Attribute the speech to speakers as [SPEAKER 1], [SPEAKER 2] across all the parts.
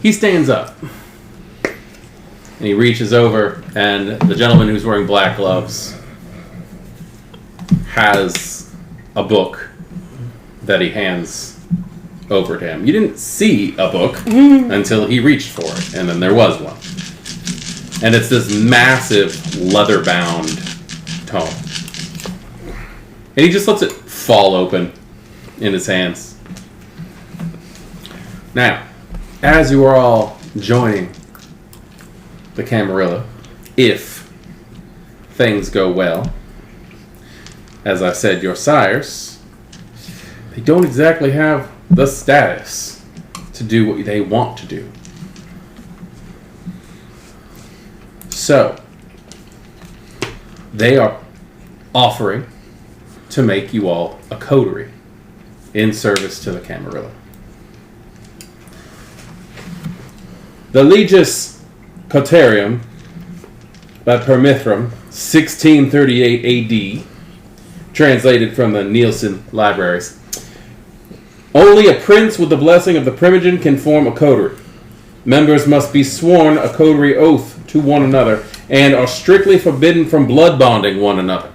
[SPEAKER 1] He stands up. And he reaches over, and the gentleman who's wearing black gloves has a book that he hands over to him. You didn't see a book until he reached for it, and then there was one. And it's this massive leather-bound tome. And he just lets it fall open in his hands. Now, as you are all joining the Camarilla, if things go well, as I said, your sires, they don't exactly have the status to do what they want to do. So, they are offering to make you all a coterie in service to the Camarilla. The Legis Coterium by Permithrum, 1638 AD, translated from the Nielsen libraries. Only a prince with the blessing of the primogen can form a coterie. Members must be sworn a coterie oath to one another and are strictly forbidden from blood bonding one another.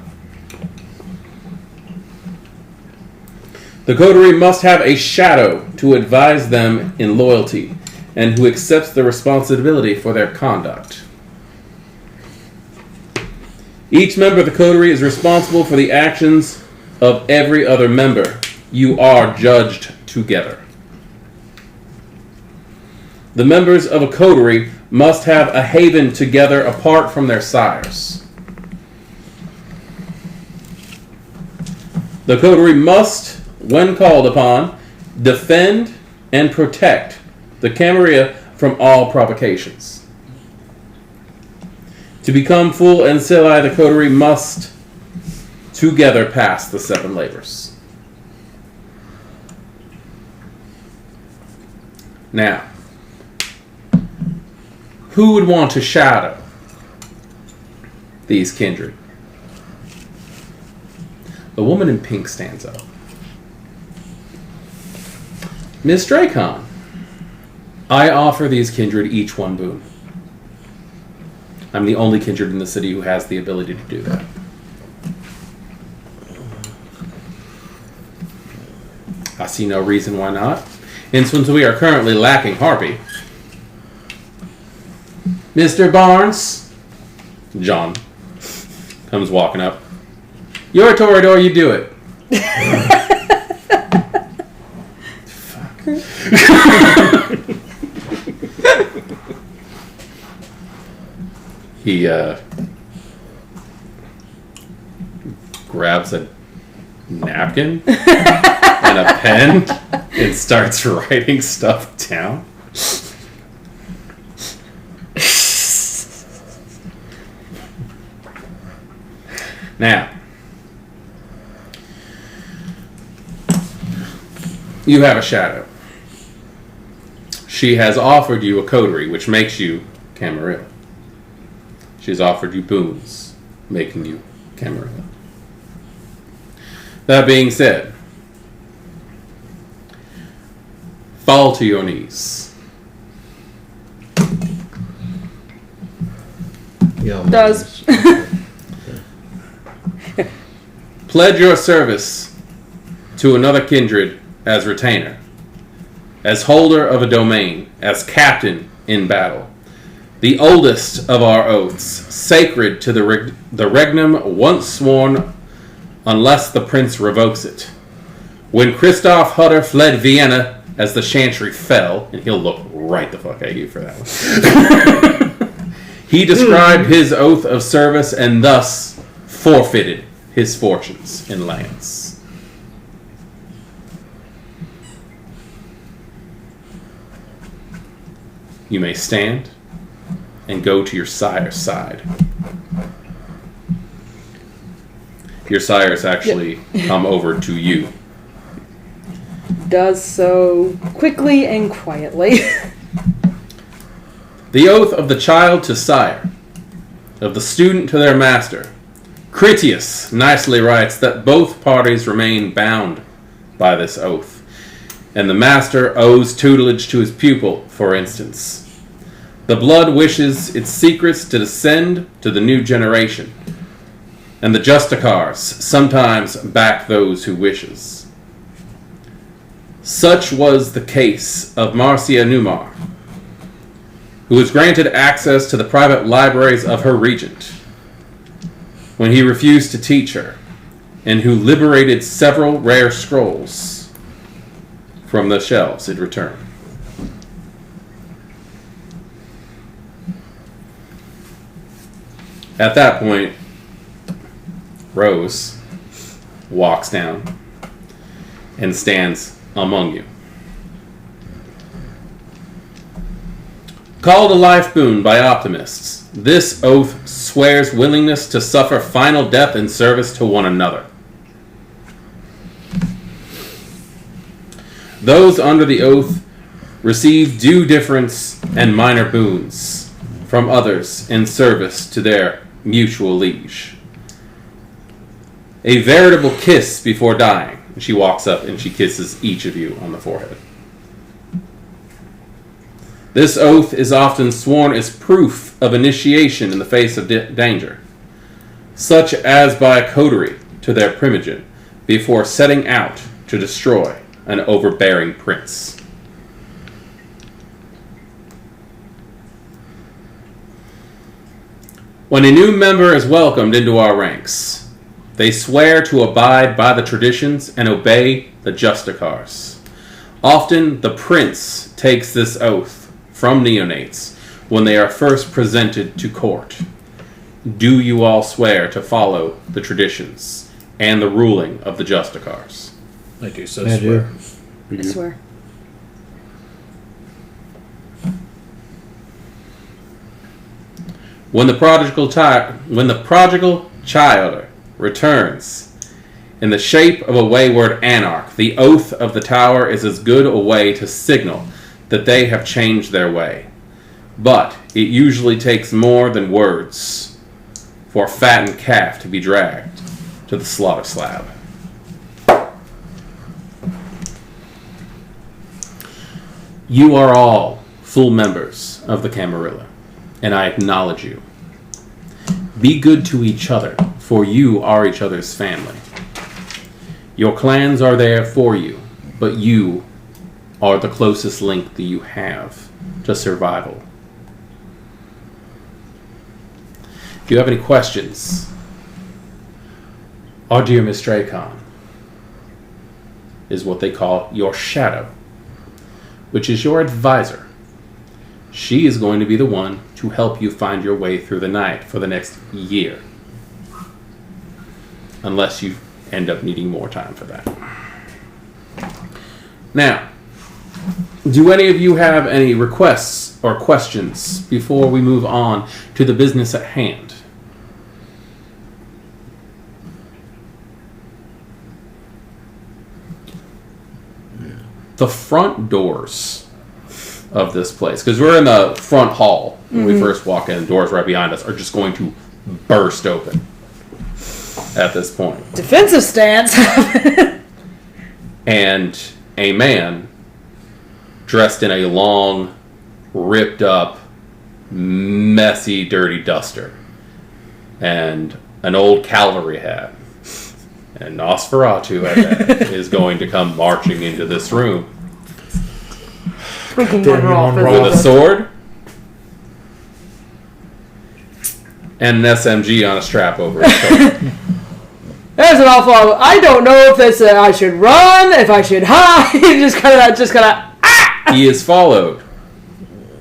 [SPEAKER 1] The coterie must have a shadow to advise them in loyalty and who accepts the responsibility for their conduct. Each member of the coterie is responsible for the actions of every other member. You are judged together. The members of a coterie must have a haven together apart from their sires. The coterie must, when called upon, defend and protect the Camarilla from all provocations. To become full ancilli, the coterie must together pass the 7 labors. Now, who would want to shadow these kindred? The woman in pink stands up. Miss Dracon, I offer these kindred each one boon. I'm the only kindred in the city who has the ability to do that. I see no reason why not. And since we are currently lacking Harpy, Mr. Barnes, John comes walking up. Your Torador, you do it. He grabs a napkin and a pen and starts writing stuff down. Now, you have a shadow. She has offered you a coterie, which makes you Camarilla. She's offered you boons, making you Camarilla. That being said, fall to your knees.
[SPEAKER 2] Does.
[SPEAKER 1] Pledge your service to another kindred as retainer, as holder of a domain, as captain in battle. The oldest of our oaths, sacred to the regnum once sworn, unless the prince revokes it. When Christoph Hutter fled Vienna as the chantry fell, and he'll look right the fuck at you for that one, he described his oath of service and thus forfeited his fortunes in lands. You may stand and go to your sire's side. Your sires actually come over to you.
[SPEAKER 2] Does so quickly and quietly.
[SPEAKER 1] The oath of the child to sire, of the student to their master. Critias nicely writes that both parties remain bound by this oath, and the master owes tutelage to his pupil, for instance. The blood wishes its secrets to descend to the new generation, and the Justicars sometimes back those who wishes. Such was the case of Marcia Numar, who was granted access to the private libraries of her regent when he refused to teach her, and who liberated several rare scrolls from the shelves it returned. At that point, Rose walks down and stands among you. Called a life boon by optimists, this oath swears willingness to suffer final death in service to one another. Those under the oath receive due difference and minor boons from others in service to their mutual liege. A veritable kiss before dying. And she walks up and she kisses each of you on the forehead. This oath is often sworn as proof of initiation in the face of danger, such as by a coterie to their primogen before setting out to destroy an overbearing prince. When a new member is welcomed into our ranks, they swear to abide by the traditions and obey the Justicars. Often the prince takes this oath from neonates when they are first presented to court. Do you all swear to follow the traditions and the ruling of the Justicars?
[SPEAKER 3] I do so
[SPEAKER 4] I
[SPEAKER 3] swear.
[SPEAKER 2] I swear.
[SPEAKER 1] When the prodigal child returns in the shape of a wayward anarch, the oath of the tower is as good a way to signal that they have changed their way. But it usually takes more than words for a fattened calf to be dragged to the slaughter slab. You are all full members of the Camarilla, and I acknowledge you. Be good to each other, for you are each other's family. Your clans are there for you, but you are the closest link that you have to survival. If you have any questions, our dear Miss Dracon is what they call your shadow, which is your advisor. She is going to be the one to help you find your way through the night for the next year. Unless you end up needing more time for that. Now, do any of you have any requests or questions before we move on to the business at hand? The front doors of this place, because we're in the front hall when we first walk in, doors right behind us are just going to burst open at this point.
[SPEAKER 2] Defensive stance.
[SPEAKER 1] And a man dressed in a long, ripped up, messy, dirty duster and an old cavalry hat and Nosferatu at that is going to come marching into this room
[SPEAKER 2] Freaking
[SPEAKER 4] Damn,
[SPEAKER 2] Monroe
[SPEAKER 4] Monroe.
[SPEAKER 1] with a sword and an SMG on a strap over his shoulder.
[SPEAKER 2] There's an awful lot. I don't know if this I should run, if I should hide. just kind of.
[SPEAKER 1] He is followed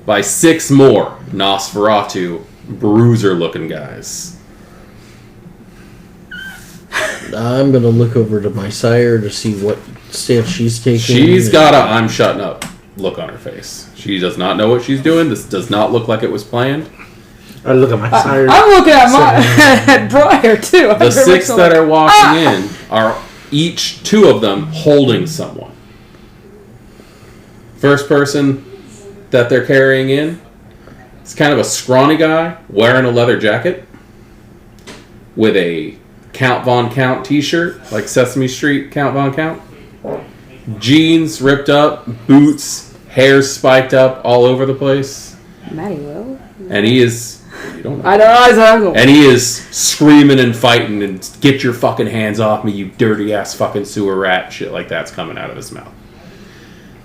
[SPEAKER 1] by 6 more Nosferatu bruiser-looking guys.
[SPEAKER 4] I'm gonna look over to my sire to see what stance she's taking.
[SPEAKER 1] She's got a I'm shutting up look on her face. She does not know what she's doing. This does not look like it was planned.
[SPEAKER 3] I look at my sire.
[SPEAKER 2] I'm looking at at Briar too.
[SPEAKER 1] The 6 that are walking in are each 2 of them holding someone. First person that they're carrying in is kind of a scrawny guy wearing a leather jacket with a Count Von Count t-shirt, like Sesame Street Count Von Count. jeans ripped up, boots, hair spiked up all over the place.
[SPEAKER 2] Matty Will?
[SPEAKER 1] And he is... You don't know.
[SPEAKER 2] I don't know.
[SPEAKER 1] And he is screaming and fighting and get your fucking hands off me, you dirty ass fucking sewer rat. Shit like that's coming out of his mouth.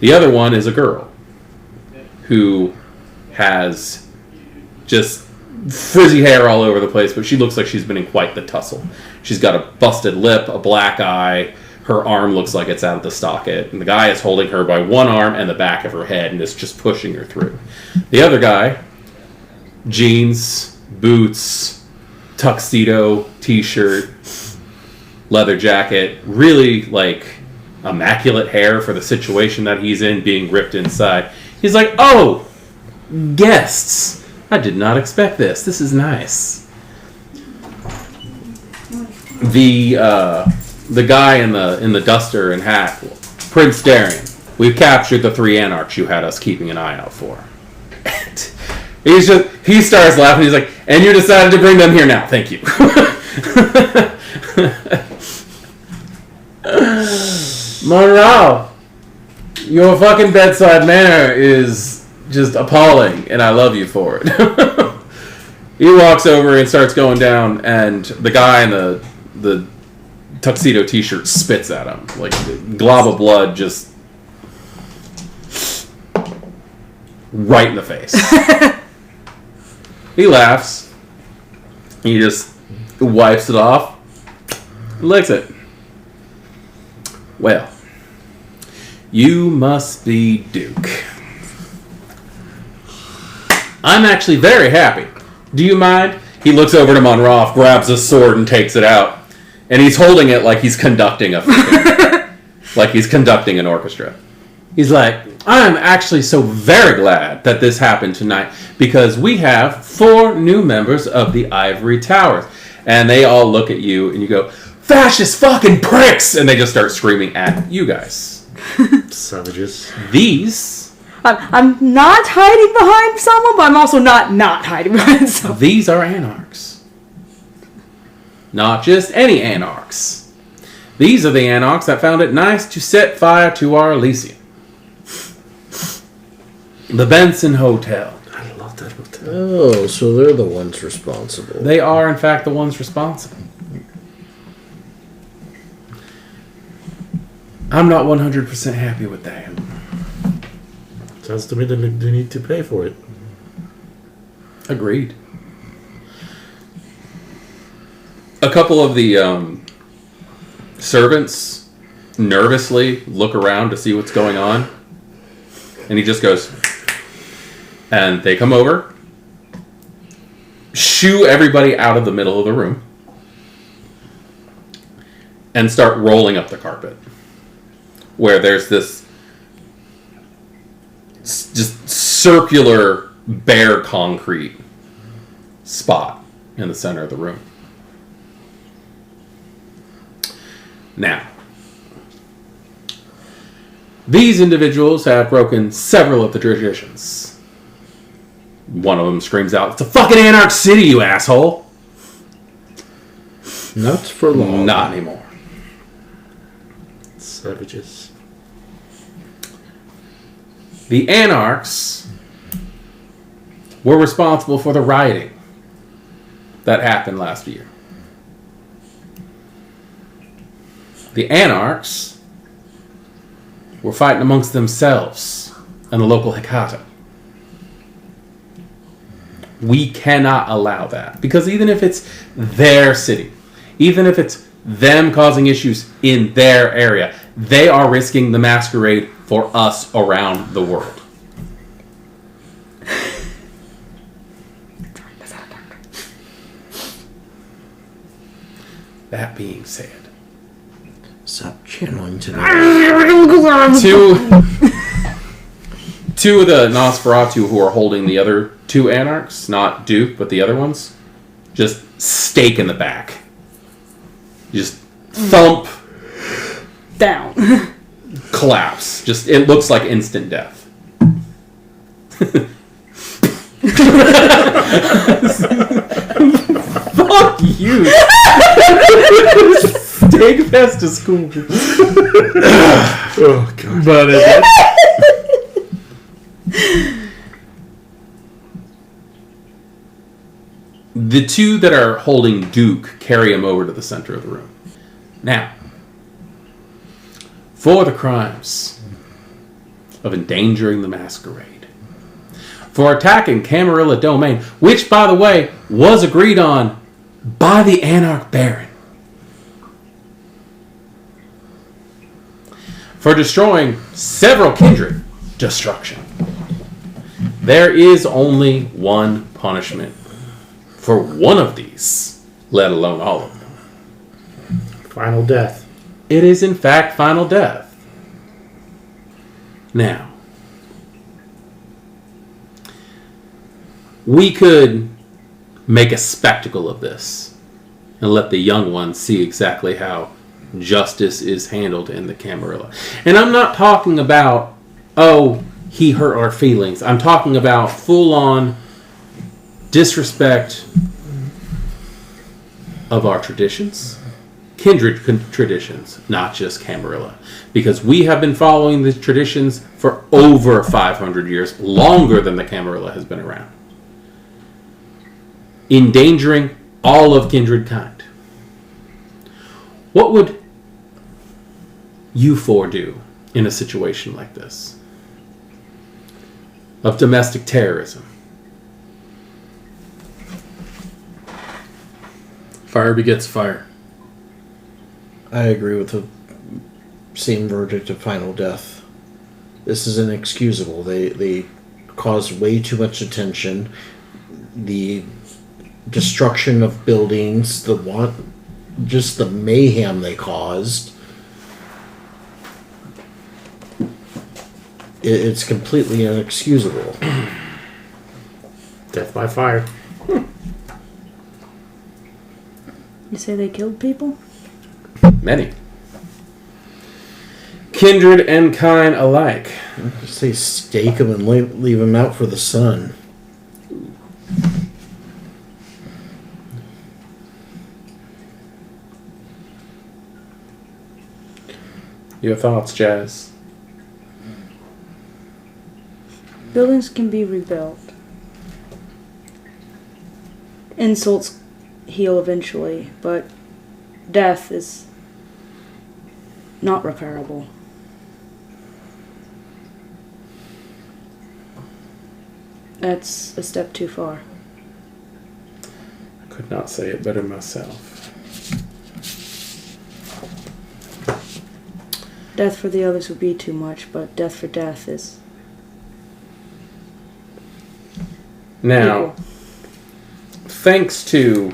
[SPEAKER 1] The other one is a girl who has just frizzy hair all over the place, but she looks like she's been in quite the tussle. She's got a busted lip, a black eye. Her arm looks like it's out of the socket. And the guy is holding her by one arm and the back of her head and is just pushing her through. The other guy, jeans, boots, tuxedo, t-shirt, leather jacket, really like immaculate hair for the situation that he's in, being ripped inside. He's like, oh, guests. I did not expect this. This is nice. The guy in the duster and hat, Prince Darien. We've captured the 3 anarchs you had us keeping an eye out for. He starts laughing. He's like, and you decided to bring them here now. Thank you. Monroe, your fucking bedside manner is just appalling, and I love you for it. He walks over and starts going down, and the guy in the tuxedo t-shirt spits at him. Like, a glob of blood just right in the face. He laughs. He just wipes it off. Licks it. Well, you must be Duke. I'm actually very happy. Do you mind? He looks over to Monroth, grabs a sword, and takes it out. And he's holding it like he's conducting like he's conducting an orchestra. He's like, I'm actually so very glad that this happened tonight because we have 4 new members of the Ivory Towers. And they all look at you and you go, fascist fucking pricks! And they just start screaming at you guys.
[SPEAKER 3] Savages.
[SPEAKER 1] These...
[SPEAKER 2] I'm not hiding behind someone, but I'm also not hiding behind someone.
[SPEAKER 1] These are anarchs. Not just any anarchs. These are the anarchs that found it nice to set fire to our Elysium. The Benson Hotel.
[SPEAKER 3] I love that hotel.
[SPEAKER 4] Oh, so they're the ones responsible.
[SPEAKER 1] They are, in fact, the ones responsible. I'm not 100% happy with that.
[SPEAKER 3] Sounds to me that they need to pay for it.
[SPEAKER 1] Agreed. A couple of the servants nervously look around to see what's going on. And he just goes... And they come over, shoo everybody out of the middle of the room, and start rolling up the carpet. Where there's this just circular, bare concrete spot in the center of the room. Now, these individuals have broken several of the traditions. One of them screams out, "It's a fucking anarch city, you asshole!"
[SPEAKER 4] Not for long.
[SPEAKER 1] Not anymore.
[SPEAKER 3] Savages.
[SPEAKER 1] The anarchs were responsible for the rioting that happened last year. The anarchs were fighting amongst themselves in the local Hekata. We cannot allow that. Because even if it's their city, even if it's them causing issues in their area, they are risking the masquerade for us around the world. That being said,
[SPEAKER 4] Stop channeling to me.
[SPEAKER 1] Two of the Nosferatu who are holding the other 2 anarchs, not Duke, but the other ones, just stake in the back. Just thump.
[SPEAKER 2] Down.
[SPEAKER 1] Collapse. Just, it looks like instant death. Fuck you. Steak fest is cool.
[SPEAKER 3] Oh, God.
[SPEAKER 1] But the two that are holding Duke carry him over to the center of the room. Now, for the crimes of endangering the masquerade, for attacking Camarilla Domain, which, by the way, was agreed on by the Anarch Baron, for destroying several kindred, destruction. There is only one punishment for one of these, let alone all of them.
[SPEAKER 3] Final death.
[SPEAKER 1] It is, in fact, final death. Now, we could make a spectacle of this and let the young ones see exactly how justice is handled in the Camarilla. And I'm not talking about, oh, he hurt our feelings. I'm talking about full-on disrespect of our traditions. Kindred traditions, not just Camarilla. Because we have been following the traditions for over 500 years, longer than the Camarilla has been around. Endangering all of kindred kind. What would you four do in a situation like this? Of domestic terrorism.
[SPEAKER 4] Fire begets fire. I agree with the same verdict of final death. This is inexcusable. They caused way too much attention. The destruction of buildings, just the mayhem they caused. It's completely inexcusable.
[SPEAKER 3] Death by fire.
[SPEAKER 2] You say they killed people?
[SPEAKER 1] Many. Kindred and kind alike.
[SPEAKER 4] Say stake them and leave them out for the sun.
[SPEAKER 1] Your thoughts, Jazz?
[SPEAKER 2] Buildings can be rebuilt. Insults heal eventually, but death is not repairable. That's a step too far.
[SPEAKER 1] I could not say it better myself.
[SPEAKER 2] Death for the others would be too much, but death for death is...
[SPEAKER 1] Now, thanks to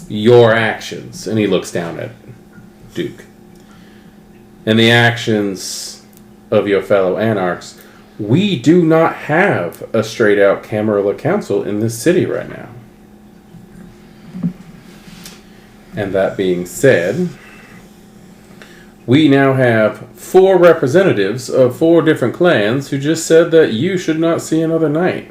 [SPEAKER 1] your actions, and he looks down at Duke, and the actions of your fellow anarchs, we do not have a straight-out Camarilla council in this city right now. And that being said, we now have 4 representatives of 4 different clans who just said that you should not see another night.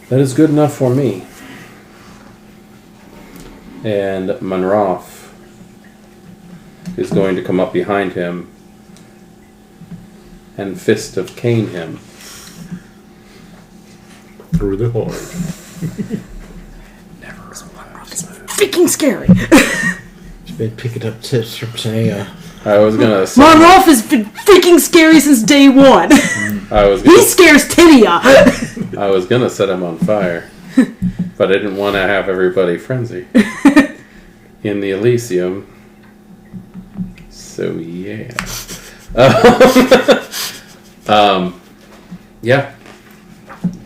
[SPEAKER 1] That is good enough for me. And Monroth is going to come up behind him and fist of cane him.
[SPEAKER 3] Through the horde.
[SPEAKER 2] freaking scary.
[SPEAKER 4] She's been picking up tips from Taya.
[SPEAKER 1] I was gonna say...
[SPEAKER 2] Monroth has been freaking scary since day one. He scares Tinia.
[SPEAKER 1] I was gonna set him on fire, but I didn't want to have everybody frenzy in the Elysium. So yeah. Yeah.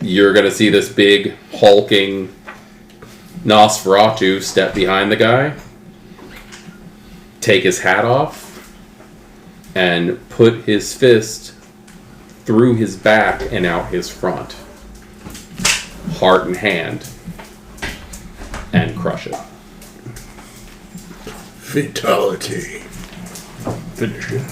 [SPEAKER 1] You're gonna see this big hulking Nosferatu step behind the guy, take his hat off, and put his fist through his back and out his front, heart in hand, and crush it.
[SPEAKER 3] Fatality. Finish it.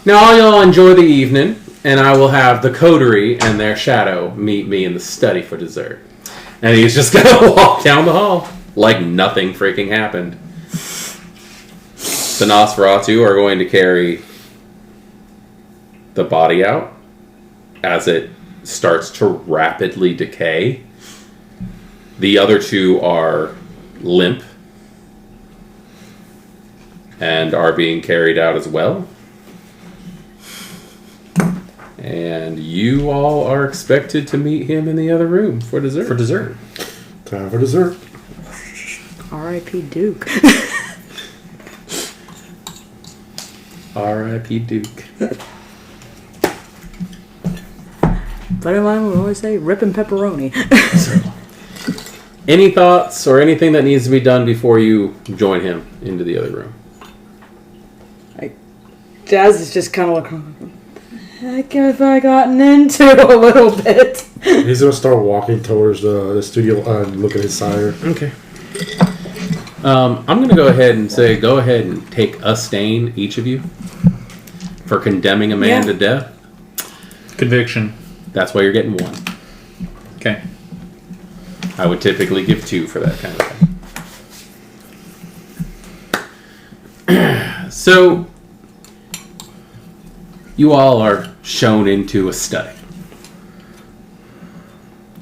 [SPEAKER 1] Now y'all enjoy the evening, and I will have the coterie and their shadow meet me in the study for dessert. And he's just gonna walk down the hall like nothing freaking happened. The Nosferatu are going to carry the body out as it starts to rapidly decay. The other two are limp and are being carried out as well. And you all are expected to meet him in the other room for dessert.
[SPEAKER 3] Time for dessert.
[SPEAKER 2] R.I.P. Duke.
[SPEAKER 1] R.I.P. Duke.
[SPEAKER 2] But in mind, we always say ripping pepperoni.
[SPEAKER 1] Any thoughts or anything that needs to be done before you join him into the other room?
[SPEAKER 2] Jazz is just kind of like, what the heck have I gotten into a little bit?
[SPEAKER 3] He's gonna start walking towards the studio and look at his sire.
[SPEAKER 1] Okay. I'm going to go ahead and say, go ahead and take a stain, each of you, for condemning a man to death.
[SPEAKER 5] Conviction.
[SPEAKER 1] That's why you're getting one.
[SPEAKER 5] Okay.
[SPEAKER 1] I would typically give 2 for that kind of thing. So, you all are shown into a study.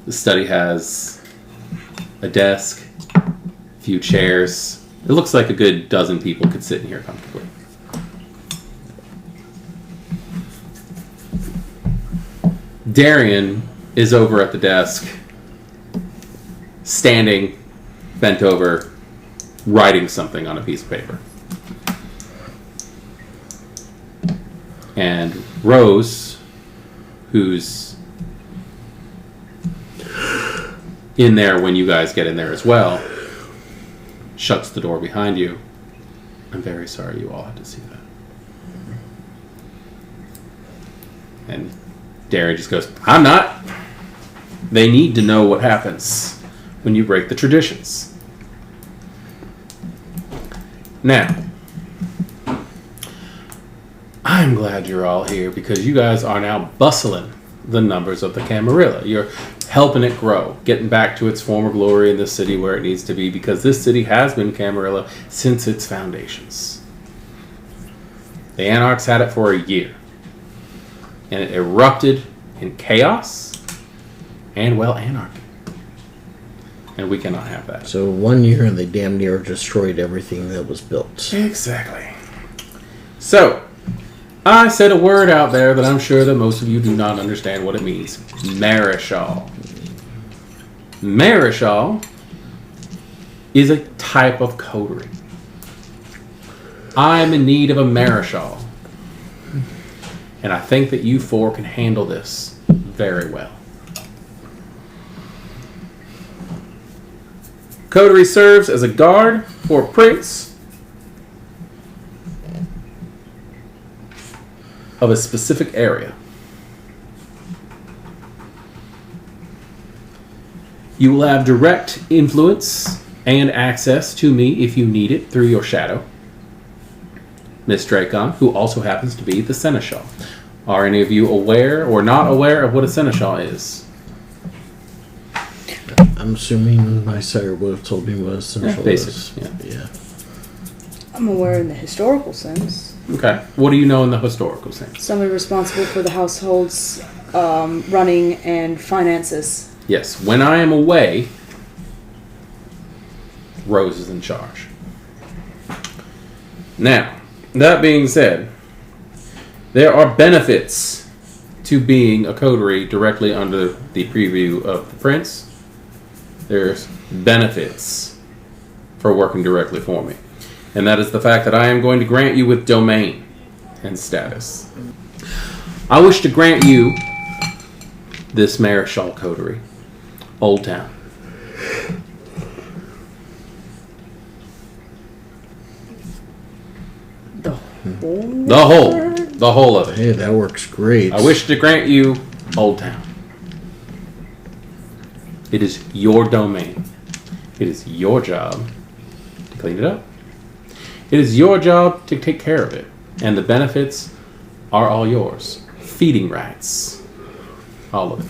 [SPEAKER 1] The study has a desk, a few chairs. It looks like a good dozen people could sit in here comfortably. Darien is over at the desk, standing, bent over, writing something on a piece of paper. And Rose, who's in there when you guys get in there as well, shuts the door behind you. I'm very sorry you all had to see that. And Darien just goes, I'm not. They need to know what happens when you break the traditions. Now, I'm glad you're all here because you guys are now bustling the numbers of the Camarilla. You're helping it grow, getting back to its former glory in this city where it needs to be, because this city has been Camarilla since its foundations. The Anarchs had it for a year, and it erupted in chaos and, well, anarchy. And we cannot have that.
[SPEAKER 4] So 1 year and they damn near destroyed everything that was built.
[SPEAKER 1] Exactly. So, I said a word out there that I'm sure that most of you do not understand what it means. Maréchal. Maréchal is a type of coterie. I'm in need of a Maréchal. And I think that you 4 can handle this very well. Coterie serves as a guard for a prince of a specific area. You will have direct influence and access to me if you need it through your shadow, Miss Dracon, who also happens to be the Seneschal. Are any of you aware or not aware of what a Seneschal is?
[SPEAKER 4] I'm assuming my sire would have told me what a seneschal is.
[SPEAKER 1] Basics,
[SPEAKER 4] Yeah.
[SPEAKER 2] I'm aware in the historical sense.
[SPEAKER 1] Okay. What do you know in the historical sense?
[SPEAKER 2] Somebody responsible for the household's running and finances.
[SPEAKER 1] Yes. When I am away, Rose is in charge. Now, that being said, there are benefits to being a coterie directly under the preview of the prince. There's benefits for working directly for me. And that is the fact that I am going to grant you with domain and status. I wish to grant you this Maréchal coterie, Old Town. The whole of it.
[SPEAKER 4] Hey, that works great.
[SPEAKER 1] I wish to grant you Old Town. It is your domain. It is your job to clean it up. It is your job to take care of it. And the benefits are all yours. Feeding rights. All of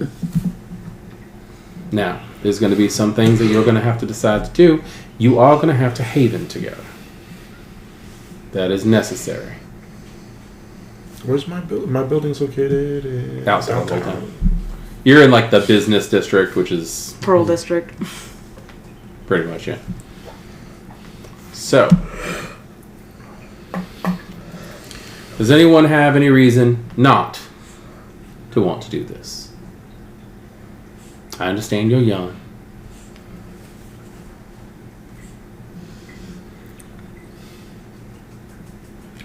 [SPEAKER 1] it. Now, there's going to be some things that you're going to have to decide to do. You are going to have to haven together. That is necessary.
[SPEAKER 3] Where's my building? My building's located in
[SPEAKER 1] Outside of
[SPEAKER 3] downtown.
[SPEAKER 1] Old Town. You're in like the business district, which is
[SPEAKER 2] Pearl District.
[SPEAKER 1] pretty much it. So, does anyone have any reason not to want to do this? I understand you're young.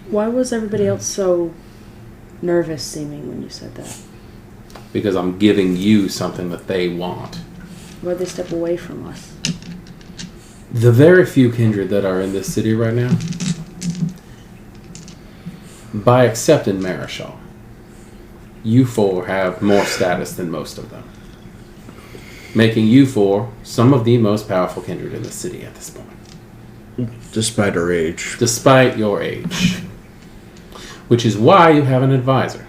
[SPEAKER 2] Why was everybody else so nervous seeming when you said that?
[SPEAKER 1] Because I'm giving you something that they want.
[SPEAKER 2] Why'd they step away from us?
[SPEAKER 1] The very few kindred that are in this city right now, by accepting Maréchal, you four have more status than most of them, making you four some of the most powerful kindred in the city at this point.
[SPEAKER 4] Despite our age.
[SPEAKER 1] Despite your age. Which is why you have an advisor.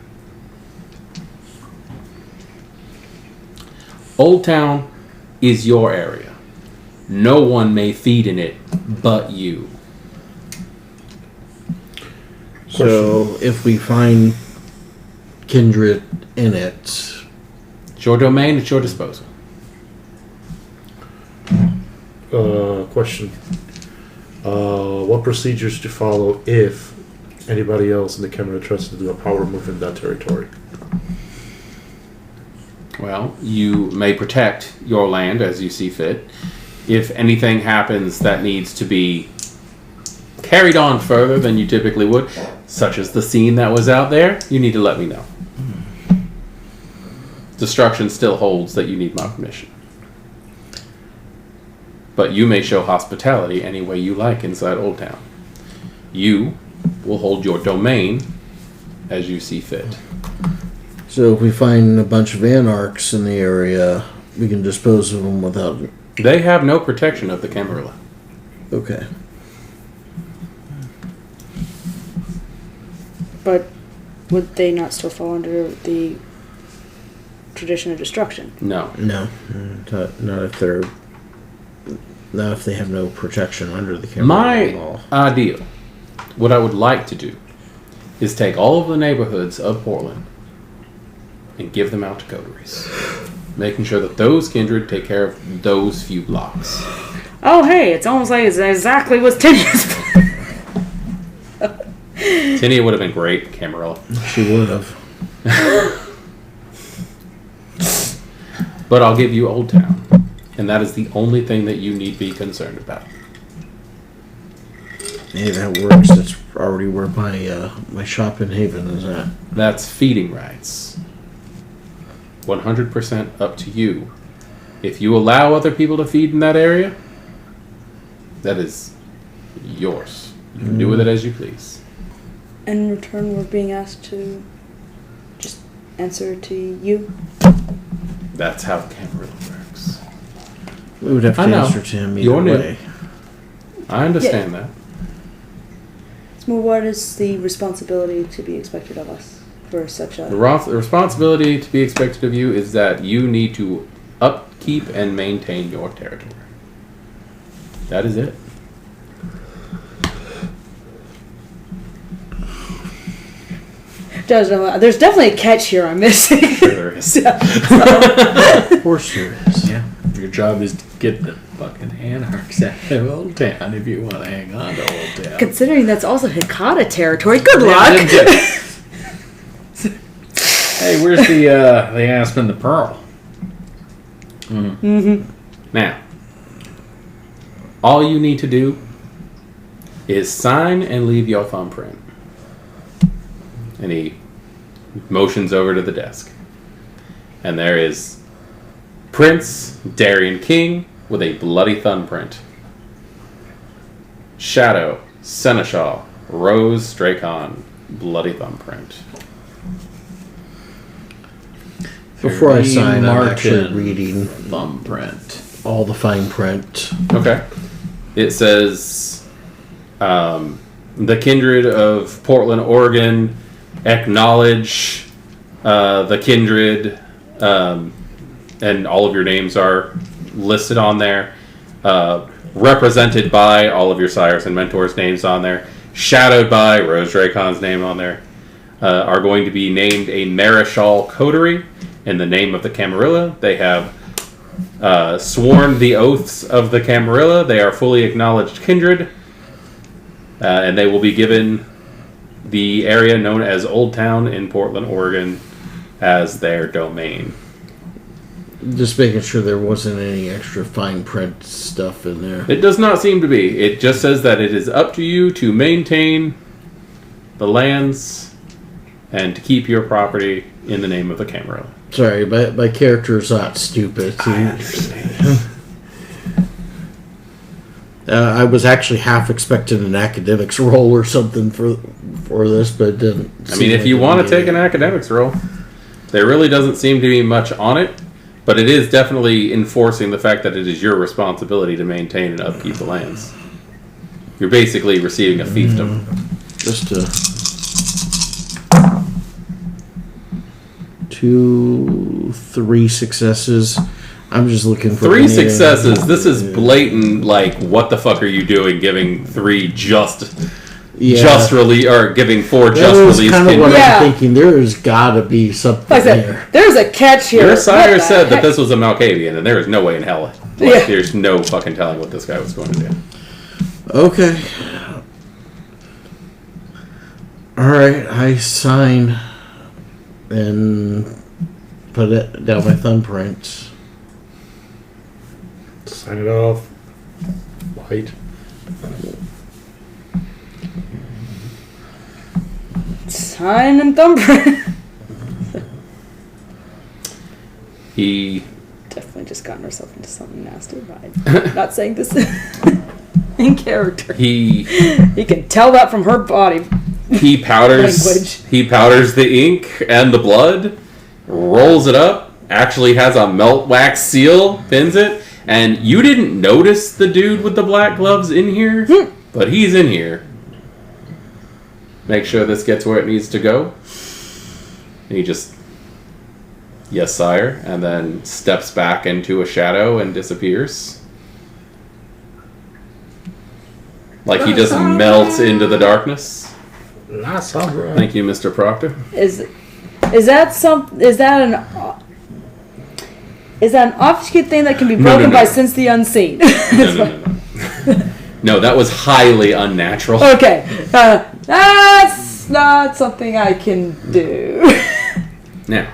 [SPEAKER 1] Old Town is your area. No one may feed in it but you.
[SPEAKER 4] So if we find kindred in it,
[SPEAKER 1] It's your domain, it's your disposal.
[SPEAKER 3] Question. What procedures to follow if anybody else in the camera tries to do a power move in that territory?
[SPEAKER 1] Well, you may protect your land as you see fit. If anything happens that needs to be carried on further than you typically would, such as the scene that was out there, you need to let me know. Destruction still holds that you need my permission. But you may show hospitality any way you like inside Old Town. You will hold your domain as you see fit.
[SPEAKER 4] so if we find a bunch of anarchs in the area, we can dispose of them without...
[SPEAKER 1] They have no protection of the Camarilla.
[SPEAKER 4] Okay.
[SPEAKER 2] But would they not still fall under the tradition of destruction?
[SPEAKER 1] No.
[SPEAKER 4] No. Not if they're... Not if they have no protection under the camera
[SPEAKER 1] My
[SPEAKER 4] law.
[SPEAKER 1] ideal, what I would like to do, is take all of the neighborhoods of Portland and give them out to coteries. Making sure that those kindred take care of those few blocks.
[SPEAKER 2] Oh, hey, it's almost like it's exactly what's Tinya's plan.
[SPEAKER 1] Tinia would have been great, Camarilla.
[SPEAKER 4] She would have.
[SPEAKER 1] But I'll give you Old Town. And that is the only thing that you need be concerned about.
[SPEAKER 4] Hey, that works. That's already where my shop in Haven is at.
[SPEAKER 1] That's feeding rights. 100% up to you. If you allow other people to feed in that area, that is yours. You can do with it as you please.
[SPEAKER 2] In return, we're being asked to just answer to you.
[SPEAKER 1] That's how the Camarilla works.
[SPEAKER 4] We would have to
[SPEAKER 1] I know.
[SPEAKER 4] answer to him either
[SPEAKER 1] You're new.
[SPEAKER 4] way.
[SPEAKER 1] I understand that.
[SPEAKER 2] So what is the responsibility to be expected of us for such
[SPEAKER 1] The
[SPEAKER 2] a...
[SPEAKER 1] responsibility to be expected of you is that you need to upkeep and maintain your territory. That is it.
[SPEAKER 2] There's definitely a catch here I'm missing.
[SPEAKER 1] There is.
[SPEAKER 4] Of course there is.
[SPEAKER 5] Yeah. Your job is to get the fucking anarchs out of Old Town if you want to hang on to Old Town.
[SPEAKER 2] Considering that's also Hikata territory, good
[SPEAKER 5] Yeah,
[SPEAKER 2] luck.
[SPEAKER 5] didn't you? Hey, where's the aspen, the pearl?
[SPEAKER 1] Now, all you need to do is sign and leave your thumbprint. And he motions over to the desk. And there is Prince Darien King with a bloody thumbprint. Shadow Seneschal Rose Dracon bloody thumbprint.
[SPEAKER 4] Before I
[SPEAKER 5] Fairly
[SPEAKER 4] sign, I'm actually
[SPEAKER 5] Martin
[SPEAKER 4] reading
[SPEAKER 5] thumbprint.
[SPEAKER 4] all the fine print.
[SPEAKER 1] Okay. It says, the kindred of Portland, Oregon, acknowledge the kindred, and all of your names are listed on there, represented by all of your sires and mentors' names on there, shadowed by Rose Dracon's name on there, are going to be named a Maréchal coterie in the name of the Camarilla. They have sworn the oaths of the Camarilla. They are fully acknowledged kindred, and they will be given the area known as Old Town in Portland, Oregon, as their domain.
[SPEAKER 4] Just making sure there wasn't any extra fine print stuff in there.
[SPEAKER 1] It does not seem to be. It just says that it is up to you to maintain the lands and to keep your property in the name of the Camarilla.
[SPEAKER 4] Sorry, my character's not stupid.
[SPEAKER 1] I understand.
[SPEAKER 4] I was actually half expecting an academics role or something for this, but it didn't.
[SPEAKER 1] I mean, if you want to take an academics role, there really doesn't seem to be much on it, but it is definitely enforcing the fact that it is your responsibility to maintain and upkeep the lands. You're basically receiving a fiefdom.
[SPEAKER 4] Just 2, 3 successes. I'm just looking for
[SPEAKER 1] 3 successes. This is blatant. Like, what the fuck are you doing? Giving 3 just release, or giving 4 just release.
[SPEAKER 4] Kind of what
[SPEAKER 2] Yeah.
[SPEAKER 4] I'm thinking. There's got to be something
[SPEAKER 2] Like I
[SPEAKER 4] there.
[SPEAKER 2] said, there's a catch here.
[SPEAKER 1] Your sire
[SPEAKER 2] What the
[SPEAKER 1] said that
[SPEAKER 2] heck?
[SPEAKER 1] this was a Malkavian, and there is no way in hell.
[SPEAKER 2] Yeah.
[SPEAKER 1] There's no fucking telling what this guy was going to do.
[SPEAKER 4] Okay. All right, I sign and put it down my thumbprint.
[SPEAKER 3] Sign it off. White.
[SPEAKER 2] Sign and thumbprint.
[SPEAKER 1] He
[SPEAKER 2] Definitely just gotten herself into something nasty. Right? Not saying this in character.
[SPEAKER 1] he
[SPEAKER 2] You can tell that from her body.
[SPEAKER 1] he powders
[SPEAKER 2] Language.
[SPEAKER 1] he powders the ink and the blood, rolls it up, actually has a melt wax seal, pins it, and you didn't notice the dude with the black gloves in here, but he's in here. Make sure this gets where it needs to go. And he just, yes, sire, and then steps back into a shadow and disappears. Like he just melts into the darkness.
[SPEAKER 3] La Sabra.
[SPEAKER 1] Thank you, Mr. Proctor.
[SPEAKER 2] Is that an obfuscate thing that can be broken by sense the unseen?
[SPEAKER 1] No. No, that was highly unnatural.
[SPEAKER 2] Okay, that's not something I can do.
[SPEAKER 1] Now,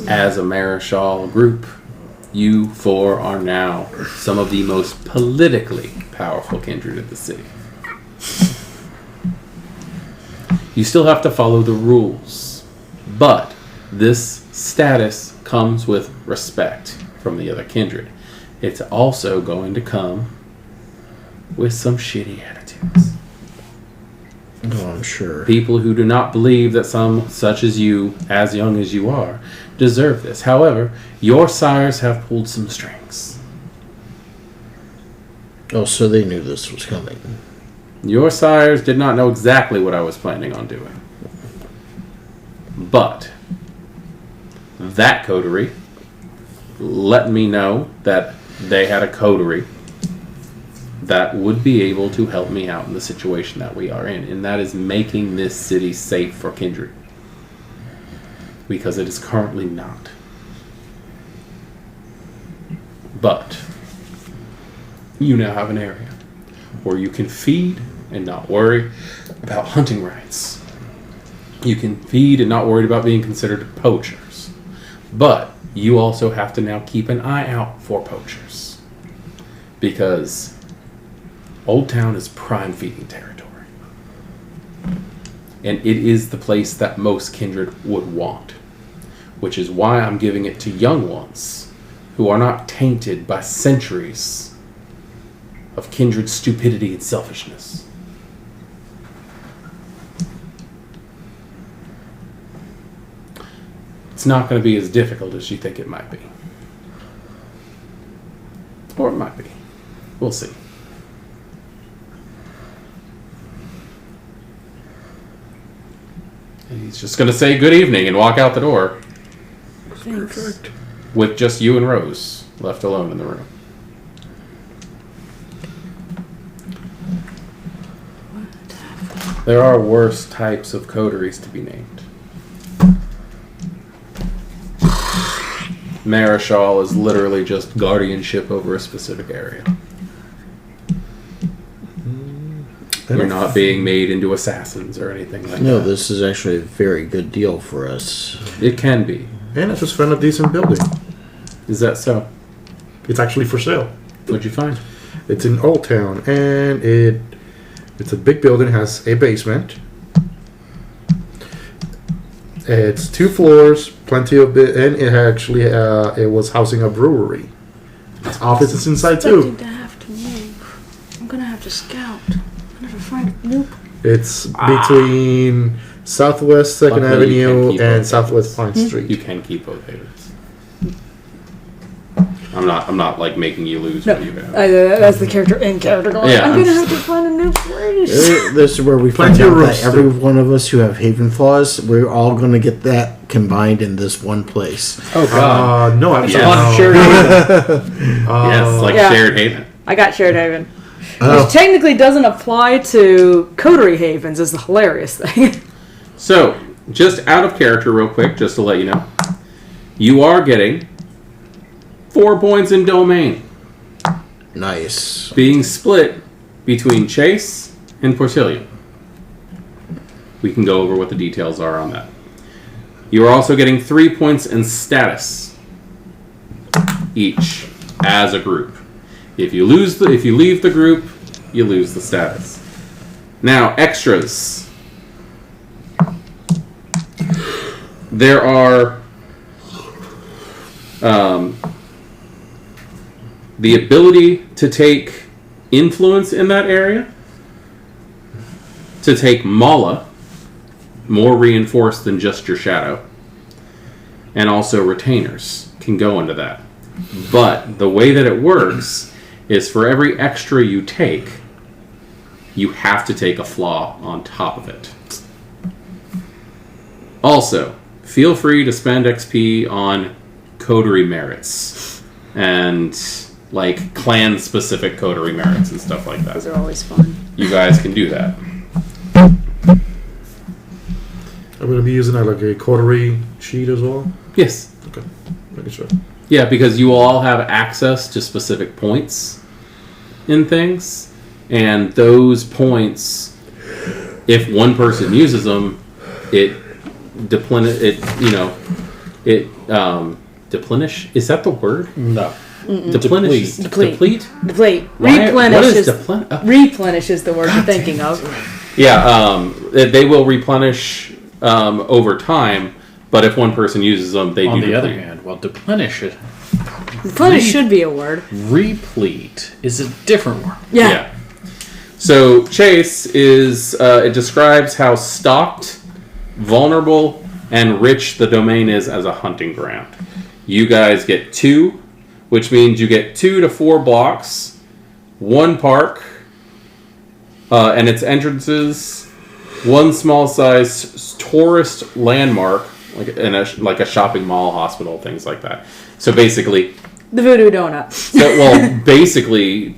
[SPEAKER 1] as a Maréchal group, you 4 are now some of the most politically powerful kindred of the city. You still have to follow the rules, but this status comes with respect from the other kindred. It's also going to come with some shitty attitudes.
[SPEAKER 4] Oh, I'm sure.
[SPEAKER 1] People who do not believe that some such as you, as young as you are, deserve this. However, your sires have pulled some strings.
[SPEAKER 4] Oh, so they knew this was coming.
[SPEAKER 1] Your sires did not know exactly what I was planning on doing. But that coterie let me know that they had a coterie that would be able to help me out in the situation that we are in, and that is making this city safe for kindred. Because it is currently not. But you now have an area where you can feed and not worry about hunting rights. You can feed and not worry about being considered poachers. But you also have to now keep an eye out for poachers. Because Old Town is prime feeding territory. And it is the place that most kindred would want. Which is why I'm giving it to young ones who are not tainted by centuries of kindred stupidity and selfishness. It's not going to be as difficult as you think it might be. Or it might be. We'll see. And he's just going to say good evening and walk out the door
[SPEAKER 2] Thanks.
[SPEAKER 1] with just you and Rose left alone in the room. There are worse types of coteries to be named. Maréchal is literally just guardianship over a specific area. We're not being made into assassins or anything like
[SPEAKER 4] No,
[SPEAKER 1] that.
[SPEAKER 4] this is actually a very good deal for us.
[SPEAKER 1] It can be.
[SPEAKER 3] And I just found a decent building.
[SPEAKER 1] Is that so?
[SPEAKER 3] It's actually for sale.
[SPEAKER 1] What'd you find?
[SPEAKER 3] It's in Old Town, and it's a big building. Has a basement. It's 2 floors, plenty of and it actually it was housing a brewery. Its office is inside too.
[SPEAKER 2] To have to move. I'm gonna have to scout. I'm gonna find a new.
[SPEAKER 3] It's between Southwest 2nd
[SPEAKER 1] Luckily, you can
[SPEAKER 3] Avenue
[SPEAKER 1] keep
[SPEAKER 3] and
[SPEAKER 1] both
[SPEAKER 3] Southwest Pine
[SPEAKER 1] You
[SPEAKER 3] Street.
[SPEAKER 1] can keep both havens. I'm not like making you lose
[SPEAKER 2] No,
[SPEAKER 1] what you have.
[SPEAKER 2] that's the character in character going.
[SPEAKER 1] Yeah,
[SPEAKER 2] I'm
[SPEAKER 1] I'm
[SPEAKER 2] gonna have to find a new place.
[SPEAKER 4] This is where we find
[SPEAKER 3] Plenty of
[SPEAKER 4] out
[SPEAKER 3] room
[SPEAKER 4] that
[SPEAKER 3] still.
[SPEAKER 4] every one of us who have Haven Flaws, we're all going to get that combined in this one place.
[SPEAKER 5] Oh God.
[SPEAKER 3] No, actually,
[SPEAKER 1] Yes. Yes, like
[SPEAKER 2] Yeah.
[SPEAKER 1] shared haven.
[SPEAKER 2] I got shared haven,
[SPEAKER 3] Oh.
[SPEAKER 2] which technically doesn't apply to coterie havens. Is the hilarious thing.
[SPEAKER 1] So, just out of character, real quick, just to let you know, you are getting 4 points in domain,
[SPEAKER 4] Nice.
[SPEAKER 1] being split between Chase and Portillion. We can go over what the details are on that. You are also getting 3 points in status each as a group. If you leave the group, you lose the status. Now, extras. There are the ability to take influence in that area, to take Mala, more reinforced than just your shadow, and also retainers can go into that. But the way that it works is for every extra you take, you have to take a flaw on top of it. Also, feel free to spend XP on coterie merits and like clan specific coterie merits and stuff like
[SPEAKER 2] Those
[SPEAKER 1] that.
[SPEAKER 2] are always fun.
[SPEAKER 1] You guys can do that.
[SPEAKER 3] I'm going to be using like a coterie sheet as well.
[SPEAKER 1] Yes.
[SPEAKER 3] Okay, making sure.
[SPEAKER 1] Yeah, because you will all have access to specific points in things, and those points, if one person uses them, deplenish. Is that the word?
[SPEAKER 5] No.
[SPEAKER 1] Deplenish.
[SPEAKER 2] Deplete.
[SPEAKER 1] Why-
[SPEAKER 2] Replenish
[SPEAKER 1] what
[SPEAKER 2] is replenish is the word you're thinking of.
[SPEAKER 1] Yeah, they will replenish over time, but if one person uses them, they
[SPEAKER 5] On
[SPEAKER 1] do
[SPEAKER 5] the other
[SPEAKER 1] deplete.
[SPEAKER 5] hand, well, deplenish it.
[SPEAKER 2] Replenish should be a word.
[SPEAKER 5] Replete is a different word.
[SPEAKER 2] Yeah.
[SPEAKER 1] So Chase is it describes how stocked, vulnerable, and rich the domain is as a hunting ground. You guys get 2, which means you get 2 to 4 blocks, 1 park, and its entrances, 1 small size tourist landmark, like a shopping mall, hospital, things like that. So basically,
[SPEAKER 2] The Voodoo Donut.
[SPEAKER 1] basically,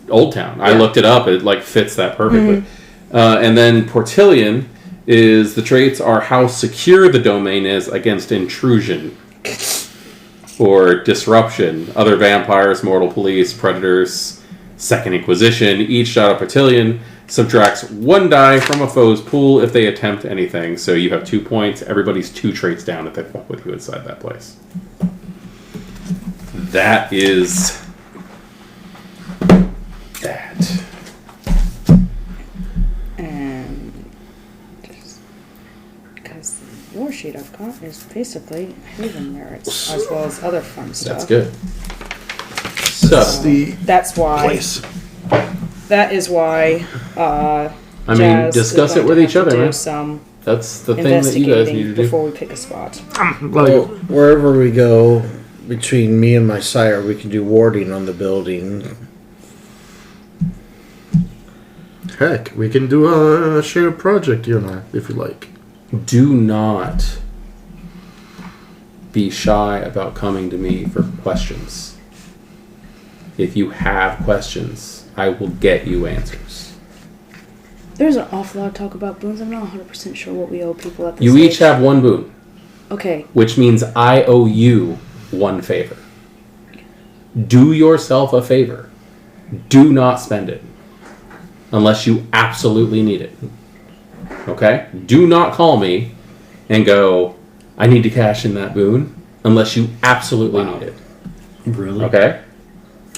[SPEAKER 1] Old Town. I looked it up; it like fits that perfectly. And then Portillion is the traits are how secure the domain is against intrusion or disruption. Other vampires, mortal police, predators, Second Inquisition. Each shot of Portillion subtracts 1 die from a foe's pool if they attempt anything. So you have 2 points. Everybody's 2 traits down if they fuck with you inside that place. That is that.
[SPEAKER 2] And because your sheet I've got is basically Haven merits as well as other fun stuff.
[SPEAKER 1] That's good. So,
[SPEAKER 2] That's why.
[SPEAKER 3] Place.
[SPEAKER 2] That is why.
[SPEAKER 1] I mean,
[SPEAKER 2] Jazz
[SPEAKER 1] discuss
[SPEAKER 2] is
[SPEAKER 1] it
[SPEAKER 2] going
[SPEAKER 1] with
[SPEAKER 2] to
[SPEAKER 1] each
[SPEAKER 2] have to
[SPEAKER 1] other,
[SPEAKER 2] do
[SPEAKER 1] man.
[SPEAKER 2] some
[SPEAKER 1] That's the thing that you guys need
[SPEAKER 2] investigating
[SPEAKER 1] to do.
[SPEAKER 2] before we pick a spot.
[SPEAKER 4] Well, wherever we go, between me and my sire, we can do warding on the building.
[SPEAKER 3] Heck, we can do a shared project, you and I, if you like.
[SPEAKER 1] Do not be shy about coming to me for questions. If you have questions, I will get you answers.
[SPEAKER 2] There's an awful lot of talk about boons. I'm not 100% sure what we owe people at this
[SPEAKER 1] You
[SPEAKER 2] stage.
[SPEAKER 1] each have one boon,
[SPEAKER 2] Okay.
[SPEAKER 1] which means I owe you one favor. Do yourself a favor. Do not spend it unless you absolutely need it. Okay? Do not call me and go, I need to cash in that boon unless you absolutely need it.
[SPEAKER 5] Really?
[SPEAKER 1] Okay?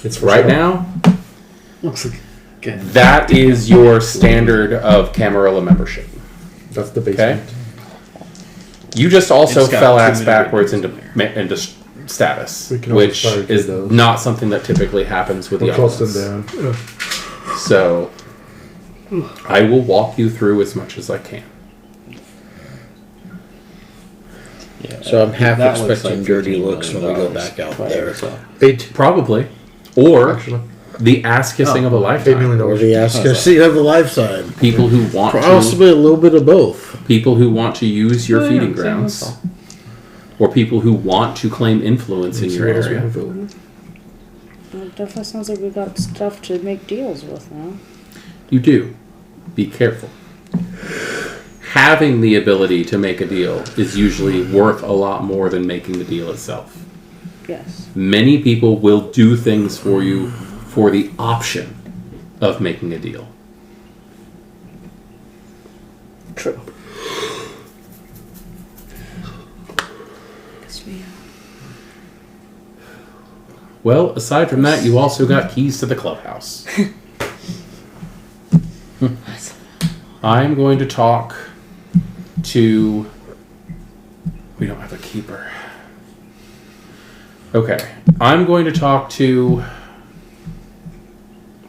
[SPEAKER 3] It's for
[SPEAKER 1] Right
[SPEAKER 3] sure.
[SPEAKER 1] now,
[SPEAKER 5] Looks like good.
[SPEAKER 1] that is your standard of Camarilla membership.
[SPEAKER 3] That's the
[SPEAKER 1] Okay?
[SPEAKER 3] basement.
[SPEAKER 1] You just also
[SPEAKER 5] It's got
[SPEAKER 1] fell
[SPEAKER 5] too
[SPEAKER 1] ass
[SPEAKER 5] many
[SPEAKER 1] backwards
[SPEAKER 5] windows
[SPEAKER 1] into status,
[SPEAKER 3] We can always
[SPEAKER 1] which
[SPEAKER 3] start
[SPEAKER 1] is
[SPEAKER 3] with those.
[SPEAKER 1] not something that typically happens with the
[SPEAKER 3] We'll close them
[SPEAKER 1] elements.
[SPEAKER 3] down.
[SPEAKER 1] So I will walk you through as much as I can.
[SPEAKER 5] Yeah,
[SPEAKER 4] So I'm half
[SPEAKER 5] that looks
[SPEAKER 4] expecting
[SPEAKER 5] like
[SPEAKER 4] dirty
[SPEAKER 5] $15
[SPEAKER 4] looks when we go
[SPEAKER 5] million
[SPEAKER 4] back out
[SPEAKER 5] by
[SPEAKER 4] there.
[SPEAKER 5] itself.
[SPEAKER 3] 8,
[SPEAKER 1] Probably. Or
[SPEAKER 3] actually.
[SPEAKER 1] the ass kissing of a
[SPEAKER 3] $8
[SPEAKER 1] lifetime.
[SPEAKER 3] million.
[SPEAKER 4] Or the ask of a lifetime.
[SPEAKER 1] People who want
[SPEAKER 4] Possibly a little bit of both.
[SPEAKER 1] people who want to use your
[SPEAKER 5] Oh, yeah,
[SPEAKER 1] feeding
[SPEAKER 5] same
[SPEAKER 1] grounds,
[SPEAKER 5] as
[SPEAKER 1] or people who want to claim influence in
[SPEAKER 3] See
[SPEAKER 1] your
[SPEAKER 3] what else we
[SPEAKER 1] area.
[SPEAKER 3] have available?
[SPEAKER 2] Well, it definitely sounds like we got stuff to make deals with now.
[SPEAKER 1] You do. Be careful. Having the ability to make a deal is usually worth a lot more than making the deal itself.
[SPEAKER 2] Yes.
[SPEAKER 1] Many people will do things for you for the option of making a deal.
[SPEAKER 2] True. Guess we,
[SPEAKER 1] Well, aside from that, you also got keys to the clubhouse. I'm going to talk to... We don't have a keeper. Okay. I'm going to talk to...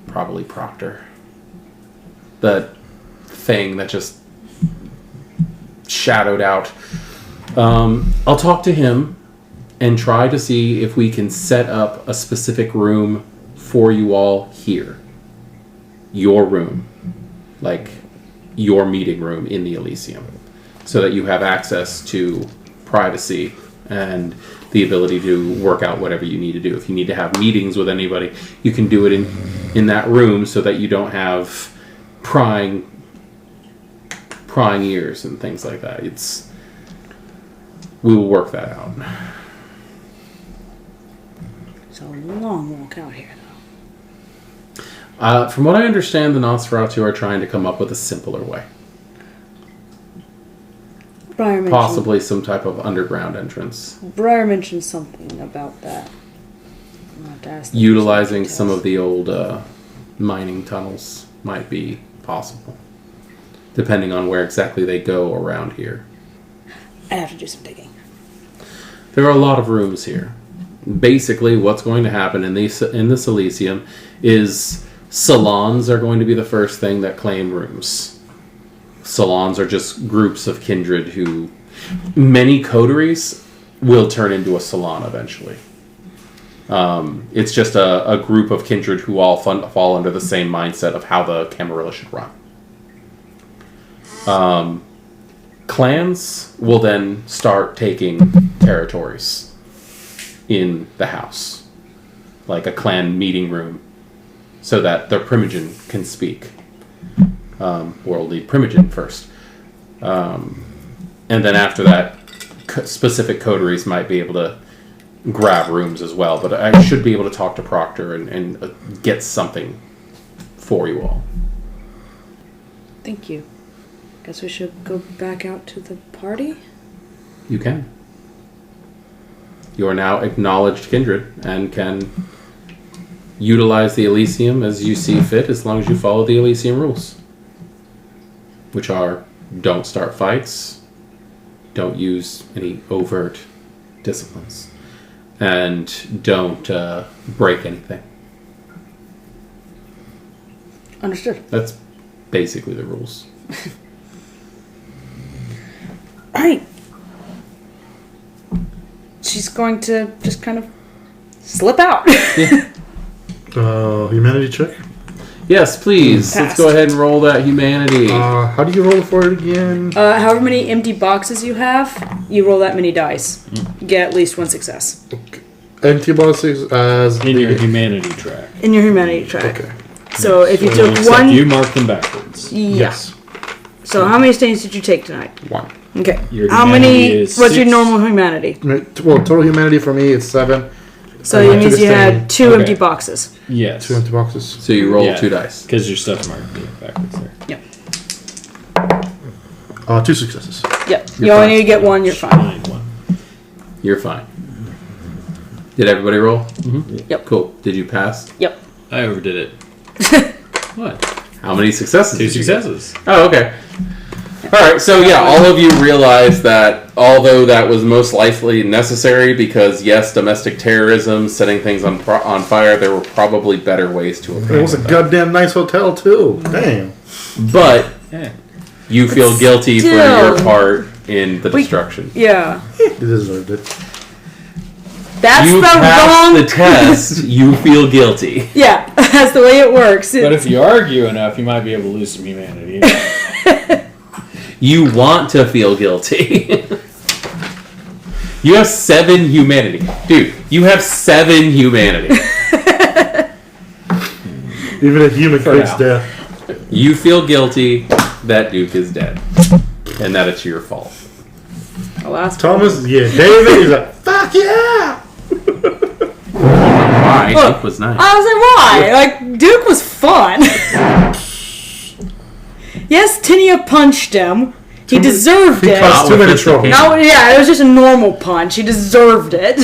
[SPEAKER 1] Probably Proctor. That thing that just shadowed out. I'll talk to him and try to see if we can set up a specific room for you all here. Your room. Like, your meeting room in the Elysium. So that you have access to privacy and the ability to work out whatever you need to do. If you need to have meetings with anybody, you can do it in that room so that you don't have prying ears and things like that. We will work that out.
[SPEAKER 2] it's a long walk out here, though.
[SPEAKER 1] From what I understand, the Nosferatu are trying to come up with a simpler way.
[SPEAKER 2] Briar mentioned,
[SPEAKER 1] Possibly some type of underground entrance.
[SPEAKER 2] Briar mentioned something about that. I'll have to ask them for
[SPEAKER 1] Utilizing
[SPEAKER 2] details.
[SPEAKER 1] some of the old mining tunnels might be possible. Depending on where exactly they go around here.
[SPEAKER 2] I'd have to do some digging.
[SPEAKER 1] There are a lot of rooms here. Basically, what's going to happen in this Elysium is salons are going to be the first thing that claim rooms. Salons are just groups of kindred who... Many coteries will turn into a salon eventually. It's just a group of kindred who all fall under the same mindset of how the Camarilla should run. Clans will then start taking territories in the house. Like a clan meeting room. So that their primogen can speak. We'll lead primogen first. And then after that, specific coteries might be able to grab rooms as well. But I should be able to talk to Proctor and get something for you all.
[SPEAKER 2] Thank you. Guess we should go back out to the party?
[SPEAKER 1] You can. You are now acknowledged kindred and can utilize the Elysium as you see fit as long as you follow the Elysium rules. Which are, don't start fights, don't use any overt disciplines, and don't break anything.
[SPEAKER 2] Understood.
[SPEAKER 1] That's basically the rules.
[SPEAKER 2] Alright. she's going to just kind of slip out.
[SPEAKER 3] Humanity check.
[SPEAKER 1] Yes, please. Let's
[SPEAKER 2] Passed.
[SPEAKER 1] go ahead and roll that humanity.
[SPEAKER 3] How do you roll for it again?
[SPEAKER 2] However many empty boxes you have, you roll that many dice. You get at least one success.
[SPEAKER 3] Empty boxes as
[SPEAKER 5] In your humanity track.
[SPEAKER 2] In your humanity track.
[SPEAKER 3] Okay.
[SPEAKER 2] So if you took
[SPEAKER 5] Except
[SPEAKER 2] one...
[SPEAKER 5] you mark them backwards.
[SPEAKER 2] Yeah.
[SPEAKER 3] Yes.
[SPEAKER 2] So how many stains did you take tonight?
[SPEAKER 3] 1.
[SPEAKER 2] Okay.
[SPEAKER 5] Your
[SPEAKER 2] How
[SPEAKER 5] humanity
[SPEAKER 2] many...
[SPEAKER 5] is
[SPEAKER 2] What's your
[SPEAKER 5] 6.
[SPEAKER 2] normal humanity?
[SPEAKER 3] Well, total humanity for me is 7.
[SPEAKER 2] So
[SPEAKER 3] And I
[SPEAKER 2] it
[SPEAKER 3] took
[SPEAKER 2] means
[SPEAKER 3] a
[SPEAKER 2] you
[SPEAKER 3] stain.
[SPEAKER 2] had 2
[SPEAKER 5] Okay.
[SPEAKER 2] empty boxes.
[SPEAKER 5] Yes.
[SPEAKER 3] 2 empty boxes.
[SPEAKER 1] So you roll 2 dice.
[SPEAKER 5] Because your stuff's marked backwards there.
[SPEAKER 2] Yep.
[SPEAKER 3] 2 successes.
[SPEAKER 2] Yep.
[SPEAKER 1] You're
[SPEAKER 2] You only
[SPEAKER 1] fine.
[SPEAKER 2] need to get 1, you're fine.
[SPEAKER 5] Fine one.
[SPEAKER 1] You're fine. Did everybody roll?
[SPEAKER 5] Mm-hmm.
[SPEAKER 2] Yep.
[SPEAKER 1] Cool. Did you pass?
[SPEAKER 2] Yep.
[SPEAKER 5] I overdid it. What?
[SPEAKER 1] How many successes?
[SPEAKER 5] 2
[SPEAKER 1] did you get?
[SPEAKER 5] successes.
[SPEAKER 1] Oh, okay. All right. So yeah, all of you realize that although that was most likely necessary, because yes, domestic terrorism, setting things on fire, there were probably better ways to
[SPEAKER 3] It
[SPEAKER 1] approach
[SPEAKER 3] was a
[SPEAKER 1] that.
[SPEAKER 3] goddamn nice hotel too. Damn.
[SPEAKER 1] But
[SPEAKER 5] Yeah.
[SPEAKER 1] you feel guilty for
[SPEAKER 2] still-
[SPEAKER 1] your part in the destruction.
[SPEAKER 2] Yeah.
[SPEAKER 3] It deserved it.
[SPEAKER 2] That's
[SPEAKER 1] You
[SPEAKER 2] the
[SPEAKER 1] passed
[SPEAKER 2] wrong...
[SPEAKER 1] the test. You feel guilty.
[SPEAKER 2] Yeah. That's the way it works.
[SPEAKER 5] But if you argue enough, you might be able to lose some humanity.
[SPEAKER 1] You want to feel guilty. You have 7 humanity. Dude, you have 7 humanity.
[SPEAKER 3] Even a human
[SPEAKER 5] For
[SPEAKER 3] craves
[SPEAKER 5] now.
[SPEAKER 3] death.
[SPEAKER 1] You feel guilty that Duke is dead. And that it's your fault.
[SPEAKER 2] Alas,
[SPEAKER 3] Thomas, yeah, David, he's like, fuck yeah!
[SPEAKER 1] Why?
[SPEAKER 2] Look,
[SPEAKER 1] Duke was nice.
[SPEAKER 2] I was like, why? Like, Duke was fun. Yes, Tinia punched him. He deserved
[SPEAKER 3] He
[SPEAKER 2] it.
[SPEAKER 3] caused too many
[SPEAKER 1] Not with
[SPEAKER 3] trouble.
[SPEAKER 1] this
[SPEAKER 2] No, yeah, it was just a normal punch. He deserved it.